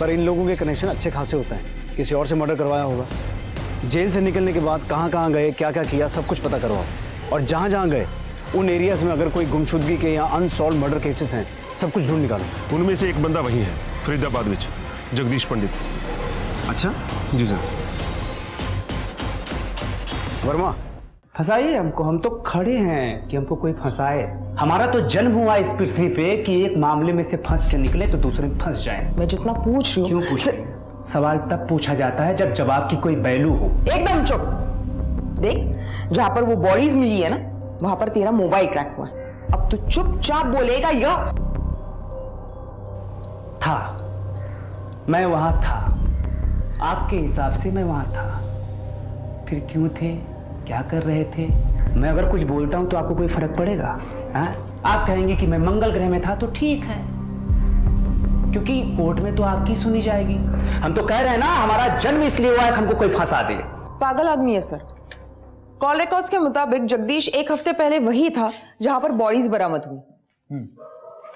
Speaker 2: पर इन लोगों के कनेक्शन अच्छे खासे होते हैं। किसी और से मर्डर करवाया होगा। जेल से निकलने के बाद कहाँ कहाँ गए, क्या क्या किया, सब कुछ पता करवाओ। और जहाँ जहाँ गए उन एरियाज में अगर कोई गुमशुदगी के या अनसॉल्व मर्डर केसेस हैं, सब कुछ ढूंढ निकालो।
Speaker 14: उनमें से एक बंदा वही है फरीदाबाद में, जगदीश पंडित।
Speaker 2: अच्छा
Speaker 14: जी सर।
Speaker 2: वर्मा,
Speaker 19: फंसाइए हमको, हम तो खड़े हैं कि हमको कोई फंसाए। हमारा तो जन्म हुआ इस पृथ्वी पे कि एक मामले में से फंस के निकले तो दूसरे में फंस जाए।
Speaker 5: मैं जितना पूछ रही हूँ।
Speaker 19: क्यों पूछ? सवाल तब पूछा जाता है जब जवाब की कोई वैल्यू हो।
Speaker 5: एकदम चुप। देख, जहां पर वो बॉडीज मिली है ना, वहां पर तेरा मोबाइल क्रैक हुआ। अब तू चुपचाप बोलेगा या?
Speaker 19: था, मैं वहां था। आपके हिसाब से मैं वहां था। फिर क्यों थे, क्या कर रहे थे? मैं अगर कुछ बोलता हूं तो आपको कोई फर्क पड़ेगा? आप कहेंगे कि मैं मंगल ग्रह में था तो ठीक है, क्योंकि कोर्ट में तो आपकी सुनी जाएगी। हम तो कह रहे हैं ना, हमारा जन्म इसलिए हुआ है कि हमको कोई फंसा दे।
Speaker 5: पागल आदमी है सर। कॉल रिकॉर्ड्स के मुताबिक जगदीश 1 हफ्ते पहले वही था जहां पर बॉडीज बरामद हुई।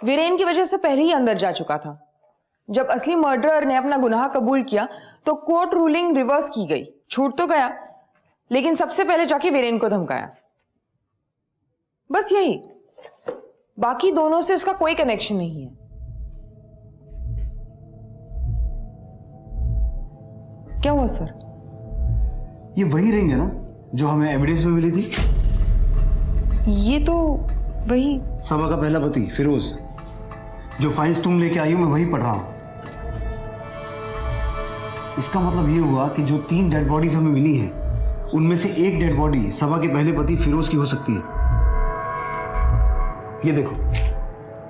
Speaker 5: वीरेन की वजह से पहले ही अंदर जा चुका था। जब असली मर्डरर ने अपना गुनाह कबूल किया तो कोर्ट रूलिंग रिवर्स की गई। छूट तो गया, लेकिन सबसे पहले जाके वीरेन को धमकाया। बस यही, बाकी दोनों से उसका कोई कनेक्शन नहीं है। क्या हुआ सर?
Speaker 2: ये वही रिंग है ना जो हमें एविडेंस में मिली थी?
Speaker 5: ये तो वही
Speaker 2: सबा का पहला पति फिरोज। जो फाइल्स तुम लेके आई हो मैं वही पढ़ रहा हूं। इसका मतलब ये हुआ कि जो 3 डेड बॉडीज हमें मिली हैं, उनमें से एक डेड बॉडी सबा के पहले पति फिरोज की हो सकती है। ये देखो,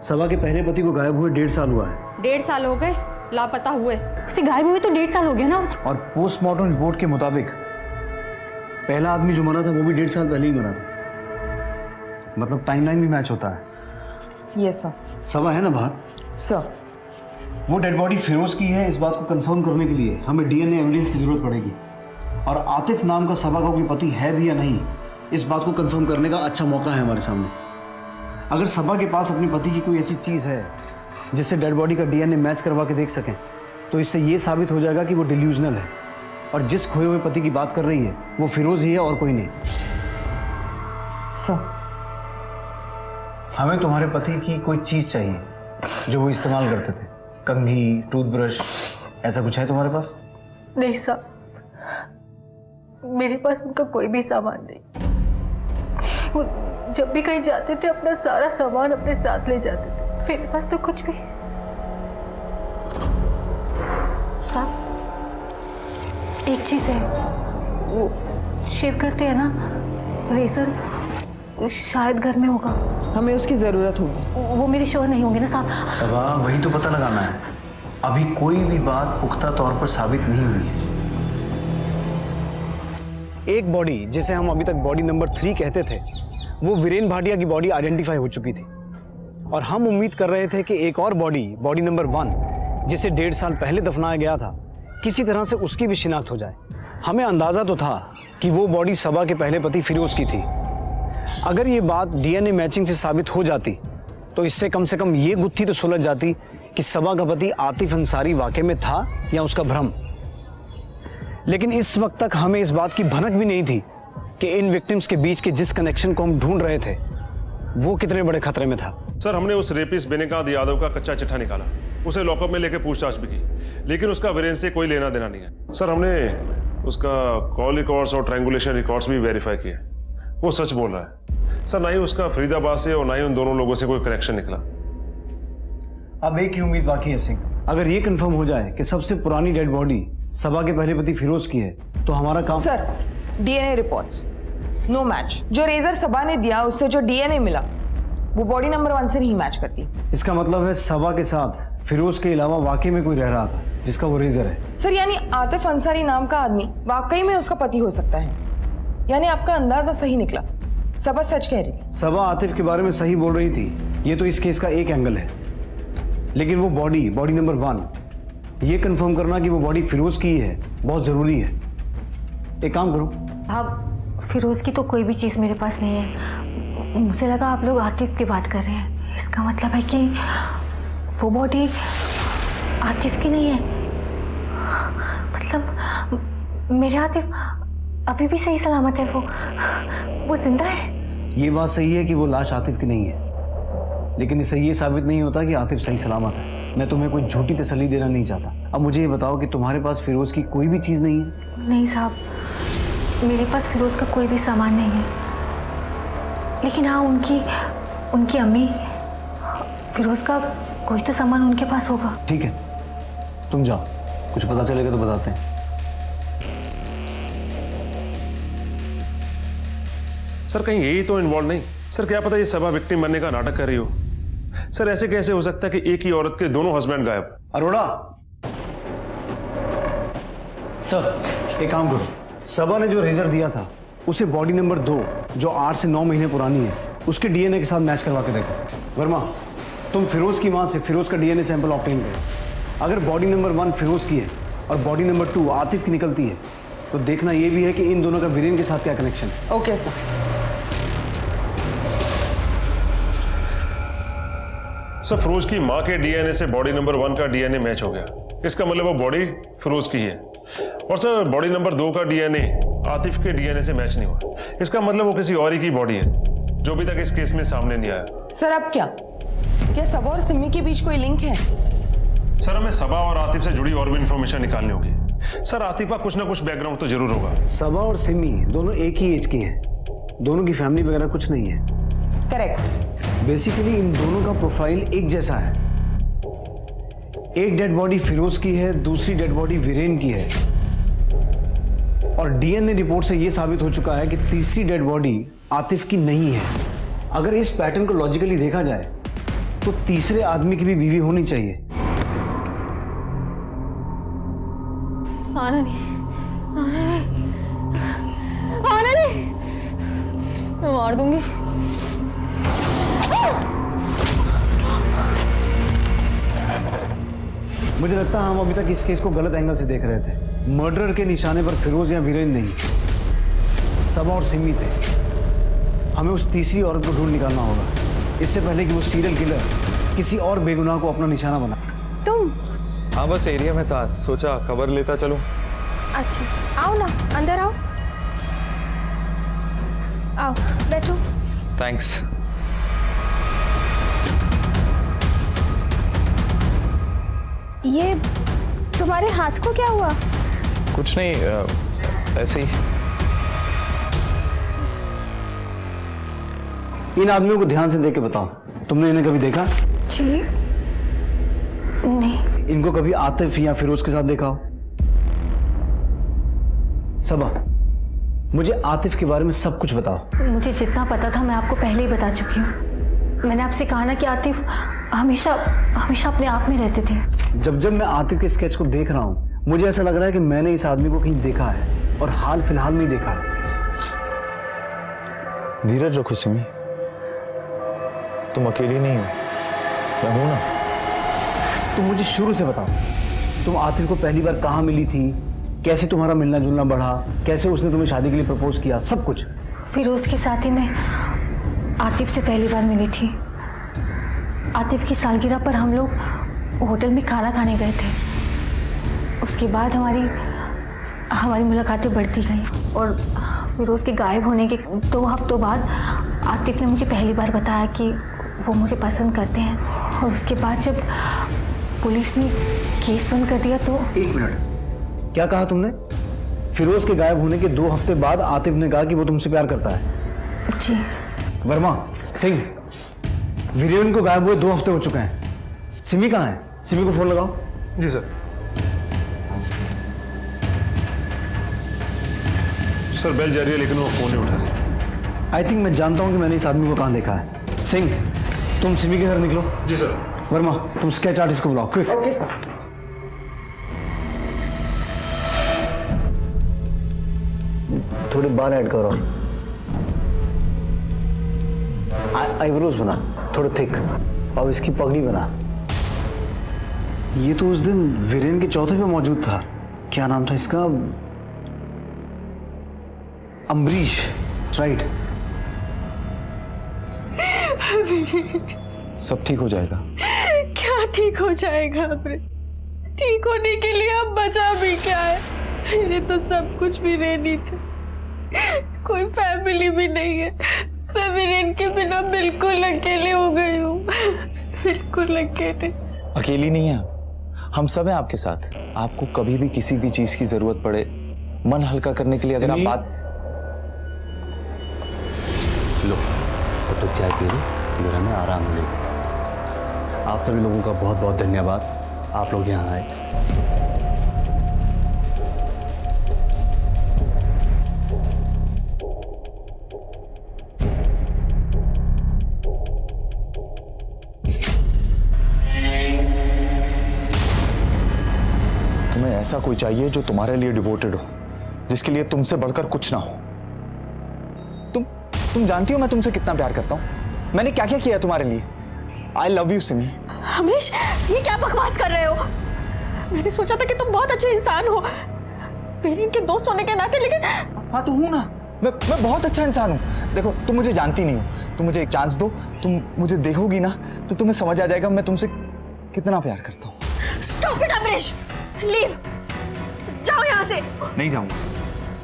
Speaker 2: सबा के पहले पति को गायब हुए 1.5 साल हुआ है।
Speaker 8: 1.5 साल हो गए लापता हुए?
Speaker 7: उसे गायब हुए तो 1.5 साल हो गया ना।
Speaker 2: और पोस्टमार्टम रिपोर्ट के मुताबिक पहला आदमी जो मरा था वो भी 1.5 साल पहले ही मरा था। मतलब टाइमलाइन भी मैच होता है।
Speaker 5: Yes sir.
Speaker 2: सबा है ना बाहर?
Speaker 5: सर,
Speaker 2: वो डेड बॉडी फिरोज की है, इस बात को कंफर्म करने के लिए हमें डीएनए एविडेंस की जरूरत पड़ेगी। और आतिफ नाम का सबा का कोई पति है भी या नहीं, इस बात को कंफर्म करने का अच्छा मौका है हमारे सामने। अगर सबा के पास अपने पति की कोई ऐसी चीज है जिससे डेड बॉडी का डीएनए मैच करवा के देख सकें, तो इससे ये साबित हो जाएगा कि वो डिल्यूजनल है और जिस खोए हुए पति की बात कर रही है वो फिरोज ही है और कोई नहीं।
Speaker 5: सर,
Speaker 10: हमें तुम्हारे पति की कोई चीज चाहिए जो वो इस्तेमाल करते थे, कंघी, टूथब्रश, ऐसा कुछ है तुम्हारे पास?
Speaker 13: नहीं साहब, मेरे पास उनका कोई भी सामान नहीं। वो जब भी कहीं जाते थे अपना सारा सामान अपने साथ ले जाते थे, मेरे पास तो कुछ भी। साहब एक चीज है, वो शेव करते हैं ना, रेजर शायद घर में होगा,
Speaker 5: हमें उसकी जरूरत होगी।
Speaker 13: वो मेरे शोर नहीं होंगे ना साहब?
Speaker 10: सबा वही तो पता लगाना है, अभी कोई भी बात पुख्ता तौर पर साबित नहीं हुई है।
Speaker 2: एक बॉडी जिसे हम अभी तक बॉडी नंबर 3 कहते थे, वो वीरेन भाटिया की बॉडी आइडेंटिफाई हो चुकी थी और हम उम्मीद कर रहे थे कि एक और बॉडी, बॉडी नंबर 1, जिसे 1.5 साल पहले दफनाया गया था, किसी तरह से उसकी भी शिनाख्त हो जाए। हमें अंदाजा तो था कि वो बॉडी सबा के पहले पति फिरोज की थी। अगर ये बात डीएनए मैचिंग से साबित हो जाती तो इससे कम से कम ये गुत्थी तो सुलझ जाती कि सबा का पति आतिफ अंसारी वाकई में था या उसका भ्रम। लेकिन इस वक्त तक हमें इस बात की भनक भी नहीं थी कि इन विक्टिम्स के बीच के जिस कनेक्शन को हम ढूंढ रहे थे वो कितने बड़े खतरे में था।
Speaker 14: सर, हमने उस रेपिस्ट बेनिकाद यादव का कच्चा चिट्ठा निकाला, उसे लॉकअप में लेके पूछताछ भी की, लेकिन उसका वीरेन से कोई लेना देना नहीं है। सर, हमने उसका कॉल रिकॉर्ड्स और ट्रायंगुलेशन रिकॉर्ड्स भी वेरीफाई किए, वो सच बोल रहा है। सर, ना ही उसका फरीदाबाद से और ना ही उन दोनों लोगों से कोई कनेक्शन निकला।
Speaker 2: अब एक ही उम्मीद बाकी है सिंह, अगर ये कंफर्म हो जाए कि सबसे पुरानी डेड बॉडी सबा के पहले पति फिरोज की है तो हमारा काम।
Speaker 5: Sir, DNA reports no match. जो रेजर सबा ने दिया उससे जो डीएनए मिला वो बॉडी नंबर 1 से नहीं मैच करती।
Speaker 2: इसका मतलब है सबा के साथ फिरोज के अलावा वाकई में कोई रह रहा था जिसका वो रेजर है।
Speaker 5: सर, यानी आतिफ अंसारी नाम का आदमी वाकई में उसका पति हो सकता है, यानी आपका अंदाजा सही निकला। सबा सच कह रही थी।
Speaker 2: सबा आतिफ के बारे में सही बोल रही थी, ये तो इस केस का एक एंगल है, लेकिन वो बॉडी, बॉडी नंबर 1, ये कंफर्म करना कि वो बॉडी फिरोज की है बहुत जरूरी है। एक काम करो।
Speaker 13: अब फिरोज की तो कोई भी चीज़ मेरे पास नहीं है, मुझे लगा आप लोग आतिफ की बात कर रहे हैं। इसका मतलब है कि वो बॉडी आतिफ की नहीं है, मतलब मेरे आतिफ अभी भी सही सलामत है, वो जिंदा है।
Speaker 2: ये बात सही है कि वो लाश आतिफ की नहीं है, लेकिन इससे ये साबित नहीं होता कि आतिफ सही सलामत है। मैं तुम्हें कोई झूठी तसल्ली देना नहीं चाहता। अब मुझे ये बताओ कि तुम्हारे पास फिरोज की कोई भी चीज़ नहीं है?
Speaker 13: नहीं साहब, मेरे पास फिरोज का कोई भी सामान नहीं है, लेकिन हाँ उनकी अम्मी, फिरोज का कोई तो सामान उनके पास होगा।
Speaker 2: ठीक है, तुम जाओ, कुछ पता चलेगा तो बताते हैं।
Speaker 14: सर, कहीं यही तो इन्वॉल्व नहीं? सर, क्या पता ये सबा विक्टिम बनने का नाटक कर रही हो। सर, ऐसे कैसे हो सकता है कि एक ही औरत के दोनों हस्बैंड गायब?
Speaker 2: अरोड़ा, सर एक काम करो, सबा ने जो रेजर दिया था उसे बॉडी नंबर 2 जो 8 से 9 महीने पुरानी है उसके डीएनए के साथ मैच करवा के देखो। वर्मा, तुम फिरोज की मां से फिरोज का डीएनए सैंपल ऑब्टेन करो। अगर बॉडी नंबर 1 फिरोज की है और बॉडी नंबर 2 आतिफ की निकलती है तो देखना यह भी है कि इन दोनों का वीरेन के साथ क्या कनेक्शन है।
Speaker 5: Okay sir.
Speaker 14: सर, फिरोज की मां के डीएनए से बॉडी नंबर 1 का डीएनए मैच हो गया, इसका मतलब वो बॉडी फिरोज की है। और सर, बॉडी नंबर 2 का डीएनए आतिफ के डीएनए से मैच नहीं हुआ, इसका मतलब वो किसी और ही की बॉडी है जो अभी तक इस केस में सामने नहीं आया।
Speaker 5: सर, अब क्या सबा और सिमी के बीच कोई लिंक है?
Speaker 14: सर, हमें सबा और आतिफ से जुड़ी और भी इंफॉर्मेशन निकालनी होगी। सर, आतिफ का कुछ ना कुछ बैकग्राउंड तो जरूर होगा।
Speaker 2: सबा और सिमी दोनों एक ही एज की हैं, दोनों की फैमिली वगैरह कुछ नहीं है।
Speaker 5: करेक्ट।
Speaker 2: बेसिकली इन दोनों का प्रोफाइल एक जैसा है। एक डेड बॉडी फिरोज की है, दूसरी डेड बॉडी वीरेन की है, और डीएनए रिपोर्ट से यह साबित हो चुका है कि तीसरी डेड बॉडी आतिफ की नहीं है। अगर इस पैटर्न को लॉजिकली देखा जाए तो तीसरे आदमी की भी बीवी होनी चाहिए।
Speaker 13: आना नहीं, मैं मार दूंगी।
Speaker 2: मुझे लगता है हम अभी तक इस केस को गलत एंगल से देख रहे थे। मर्डर के निशाने पर फिरोज या वीरेन नहीं, सबा और सिमी थे। हमें उस तीसरी औरत को ढूंढ निकालना होगा इससे पहले कि वो सीरियल किलर किसी और बेगुनाह को अपना निशाना बना।
Speaker 12: तुम? हाँ, बस एरिया में था, सोचा खबर लेता चलूं।
Speaker 16: अच्छा, आओ ना, अंदर आओ, आओ बैठो।
Speaker 12: थैंक्स।
Speaker 16: ये तुम्हारे हाथ को क्या हुआ?
Speaker 12: कुछ नहीं, ऐसे ही।
Speaker 10: इन आदमियों को ध्यान से देख के बताओ, तुमने इन्हें कभी देखा?
Speaker 16: जी नहीं।
Speaker 10: इनको कभी आतिफ या फिरोज के साथ देखा हो? सबा, मुझे आतिफ के बारे में सब कुछ बताओ।
Speaker 7: मुझे जितना पता था मैं आपको पहले ही बता चुकी हूँ। मैंने आपसे कहा ना कि आतिफ हमेशा हमेशा अपने आप में रहते थे।
Speaker 10: जब जब मैं आतिफ के स्केच को देख रहा हूँ मुझे ऐसा लग रहा है कि मैंने इस आदमी को कहीं देखा है और हाल फिलहाल में ही देखा है।
Speaker 12: धीरज रखो सिमी, तुम अकेली नहीं हो, मैं हूं ना।
Speaker 10: तुम मुझे शुरू से बताओ, तुम आतिफ को पहली बार कहाँ मिली थी, कैसे तुम्हारा मिलना जुलना बढ़ा, कैसे उसने तुम्हें शादी के लिए प्रपोज किया, सब कुछ।
Speaker 7: फिरोज के साथ ही मैं आतिफ से पहली बार मिली थी। आतिफ की सालगिरह पर हम लोग होटल में खाना खाने गए थे। उसके बाद हमारी मुलाकातें बढ़ती गई और फिरोज के गायब होने के 2 हफ्तों बाद आतिफ ने मुझे पहली बार बताया कि वो मुझे पसंद करते हैं। और उसके बाद जब पुलिस ने केस बंद कर दिया तो।
Speaker 10: 1 मिनट, क्या कहा तुमने? फिरोज के गायब होने के 2 हफ्ते बाद आतिफ ने कहा कि वो तुमसे प्यार करता है?
Speaker 7: जी।
Speaker 10: वर्मा, सिंह, वीरेन को गायब हुए 2 हफ्ते हो चुके हैं। सिमी कहाँ है? सिमी को फोन लगाओ।
Speaker 12: जी सर।
Speaker 14: सर बेल जा रही है लेकिन वो फोन नहीं उठा रहे।
Speaker 10: आई थिंक मैं जानता हूं कि मैंने इस आदमी को कहां देखा है। सिंह, तुम सिमी के घर निकलो।
Speaker 14: जी सर।
Speaker 10: वर्मा, तुम स्केच आर्टिस्ट को बुलाओ, क्विक।
Speaker 5: Okay sir.
Speaker 10: थोड़ी बार ऐड करो। आईब्रोज बना थोड़े थिक और इसकी पगड़ी बना। ये तो उस दिन वीरेन के चौथे पे मौजूद था। क्या नाम था इसका? अम्बरीश, राइट?
Speaker 12: सब ठीक हो जाएगा।
Speaker 16: क्या ठीक हो जाएगा? ठीक होने के लिए अब बचा भी क्या है? मेरे तो सब कुछ भी रहनी थे, कोई फैमिली भी नहीं है। मैं वीरेन के बिना बिल्कुल अकेले हो गई हूँ। बिल्कुल अकेले।
Speaker 12: अकेली नहीं है, हम सब हैं आपके साथ। आपको कभी भी किसी भी चीज की जरूरत पड़े, मन हल्का करने के लिए अगर आप बात।
Speaker 10: लो तो चाय पी लो, जरा में आराम मिलेगा। आप सभी लोगों का बहुत बहुत धन्यवाद, आप लोग यहाँ आए।
Speaker 12: तुम्हें ऐसा कोई चाहिए जो तुम्हारे लिए डिवोटेड हो, जिसके लिए तुमसे बढ़कर कुछ ना हो। तुम जानती हो मैं तुमसे कितना प्यार करता हूं। मैंने क्या क्या किया है तुम्हारे लिए। I love you Simi.
Speaker 16: हमेश, ये क्या बकवास कर रहे हो? मैंने सोचा था कि तुम बहुत अच्छे इंसान हो, वीरेन के दोस्त होने के नाते, लेकिन।
Speaker 12: हाँ तो हूं ना, मैं बहुत अच्छा इंसान हूं। देखो तुम मुझे जानती नहीं हो, तुम मुझे एक चांस दो, तुम मुझे देखोगी ना तो तुम्हें समझ आ जाएगा मैं तुमसे कितना प्यार करता हूं।
Speaker 16: स्टॉप इट अमरीश, लीव, जाओ यहाँ से।
Speaker 12: नहीं जाऊंगा,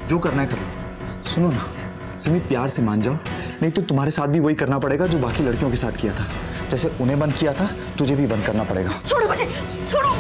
Speaker 12: जो करना है कर लो। सुनो ना सिमी, प्यार से मान जाओ, नहीं तो तुम्हारे साथ भी वही करना पड़ेगा जो बाकी लड़कियों के साथ किया था। जैसे उन्हें बंद किया था, तुझे भी बंद करना पड़ेगा।
Speaker 16: छोड़ो मुझे, छोड़ो।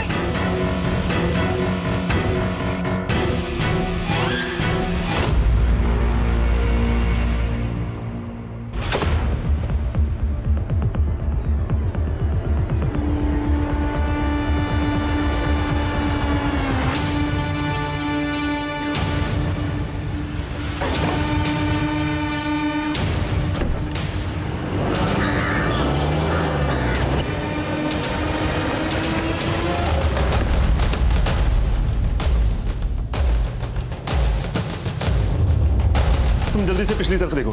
Speaker 14: तुम जल्दी से पिछली तरफ देखो।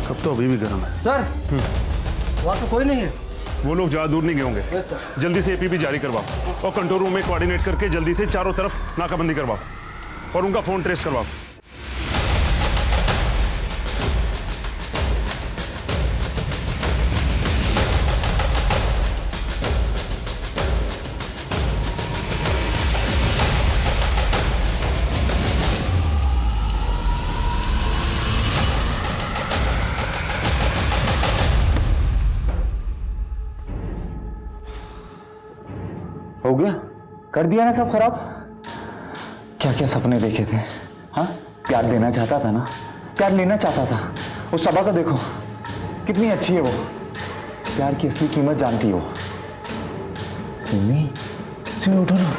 Speaker 14: कब तो अभी भी गर्म है।
Speaker 18: सर, वहाँ तो कोई नहीं है।
Speaker 14: वो लोग ज्यादा दूर नहीं गए होंगे। जल्दी से एपीपी जारी करवाओ और कंट्रोल रूम में कोऑर्डिनेट करके जल्दी से चारों तरफ नाकाबंदी करवाओ और उनका फोन ट्रेस करवाओ।
Speaker 12: हो गया, कर दिया ना सब खराब। क्या क्या सपने देखे थे, हाँ? प्यार देना चाहता था ना, प्यार लेना चाहता था। उस सबा का देखो कितनी अच्छी है वो, प्यार की असली कीमत जानती हो। सिमी, सिमी उठो ना,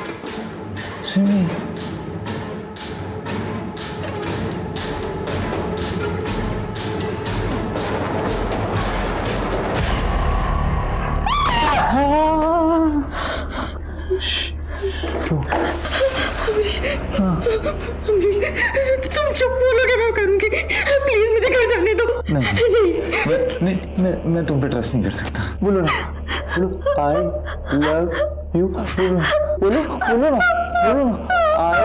Speaker 12: सिमी।
Speaker 16: तुम चुप बोलोगे मैं करूंगी, प्लीज मुझे घर जाने दो।
Speaker 12: नहीं, मैं तुम पे ट्रस्ट नहीं कर सकता। बोलो ना, बोलो आई लव यू, बोलो ना आई।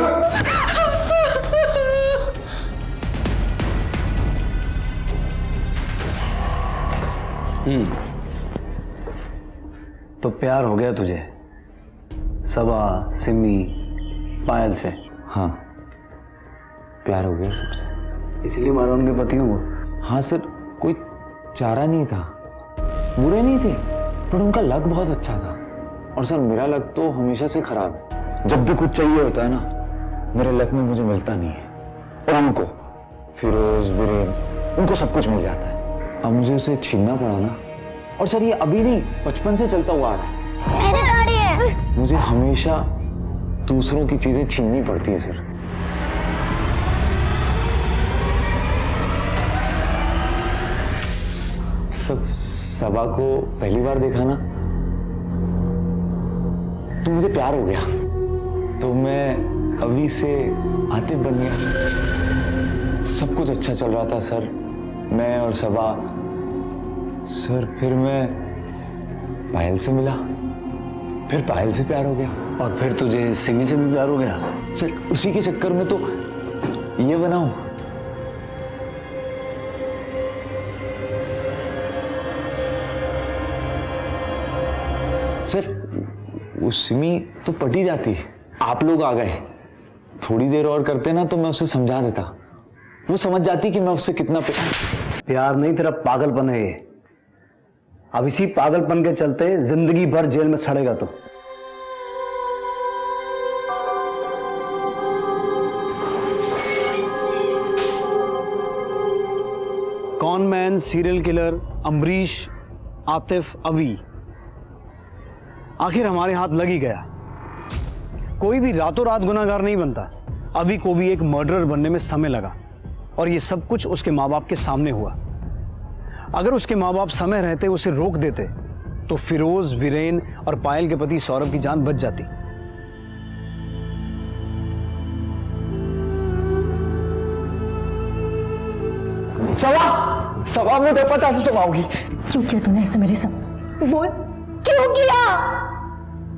Speaker 2: तो प्यार हो गया तुझे सबा, सिमी, पायल से?
Speaker 12: हाँ, प्यार हो गया सबसे।
Speaker 2: इसलिए मारा उनके पति हो?
Speaker 12: हाँ सर, कोई चारा नहीं था, बुरे नहीं थे, पर उनका लक बहुत अच्छा था। और सर मेरा लक तो हमेशा से खराब है। जब भी कुछ चाहिए होता है ना, मेरे लक में मुझे मिलता नहीं है। और उनको, फिरोज, वीरेन, उनको सब कुछ मिल जाता है। अब मुझे उसे छीनना पड़ा ना। और सर ये अभी नहीं, बचपन से चलता हुआ आ रहा है।
Speaker 1: मेरी गाड़ी है।
Speaker 12: मुझे हमेशा दूसरों की चीजें छीननी पड़ती है सर। सब सबा को पहली बार देखा ना, तो मुझे प्यार हो गया। तो मैं अभी से आतिफ बन गया। सब कुछ अच्छा चल रहा था सर, मैं और सबा। सर फिर मैं पायल से मिला, फिर पायल से प्यार हो गया,
Speaker 2: और फिर तुझे सिमी से भी प्यार हो गया।
Speaker 12: सर उसी के चक्कर में तो ये बनाऊं। सर वो सिमी तो पटी जाती, आप लोग आ गए, थोड़ी देर और करते ना तो मैं उसे समझा देता, वो समझ जाती कि मैं उससे कितना
Speaker 2: प्यार नहीं, तेरा पागलपन है ये। अब इसी पागलपन के चलते जिंदगी भर जेल में सड़ेगा तो। Cone man, serial killer, Amrish, Atif, अवी, आखिर हमारे हाथ लग ही गया। कोई भी रातों रात गुनाहगार नहीं बनता। अभी को भी एक मर्डरर बनने में समय लगा, और ये सब कुछ उसके माँ बाप के सामने हुआ। अगर उसके माँ बाप समय रहते उसे रोक देते तो फिरोज, वीरेन और पायल के पति सौरभ की जान बच जाती।
Speaker 12: सवा मुझे पता था तुम आओगी।
Speaker 13: क्यों किया तूने ऐसे मेरे साथ?
Speaker 16: बोल, क्यों किया?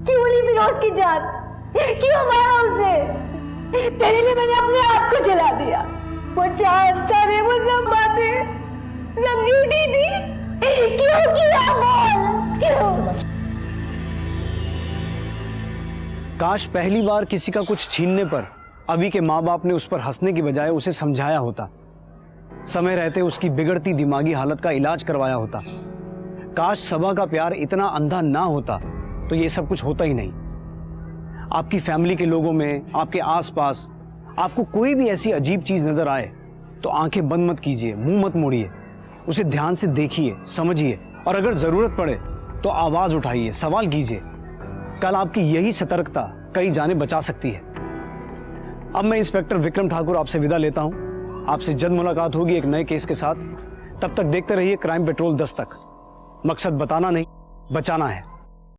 Speaker 16: क्यों ली फिरोज की जान? क्यों मारा उसे? तेरे लिए मैंने अपने आप को जला दिया। वो जानता रे, वो सब बातें सब झूठी थी। क्यों किया? बोल, क्यों?
Speaker 2: काश पहली बार किसी का कुछ छीनने पर अभी के माँ बाप ने उस पर हंसने की बजाय उसे समझाया होता, समय रहते उसकी बिगड़ती दिमागी हालत का इलाज करवाया होता। काश सबा का प्यार इतना अंधा ना होता तो ये सब कुछ होता ही नहीं। आपकी फैमिली के लोगों में, आपके आसपास आपको कोई भी ऐसी अजीब चीज नजर आए तो आंखें बंद मत कीजिए, मुंह मत मोड़िए, उसे ध्यान से देखिए, समझिए, और अगर जरूरत पड़े तो आवाज उठाइए, सवाल कीजिए। कल आपकी यही सतर्कता कई जाने बचा सकती है। अब मैं इंस्पेक्टर विक्रम ठाकुर आपसे विदा लेता हूं। आपसे जल्द मुलाकात होगी एक नए केस के साथ। तब तक देखते रहिए क्राइम पेट्रोल 10 तक। मकसद बताना नहीं, बचाना है।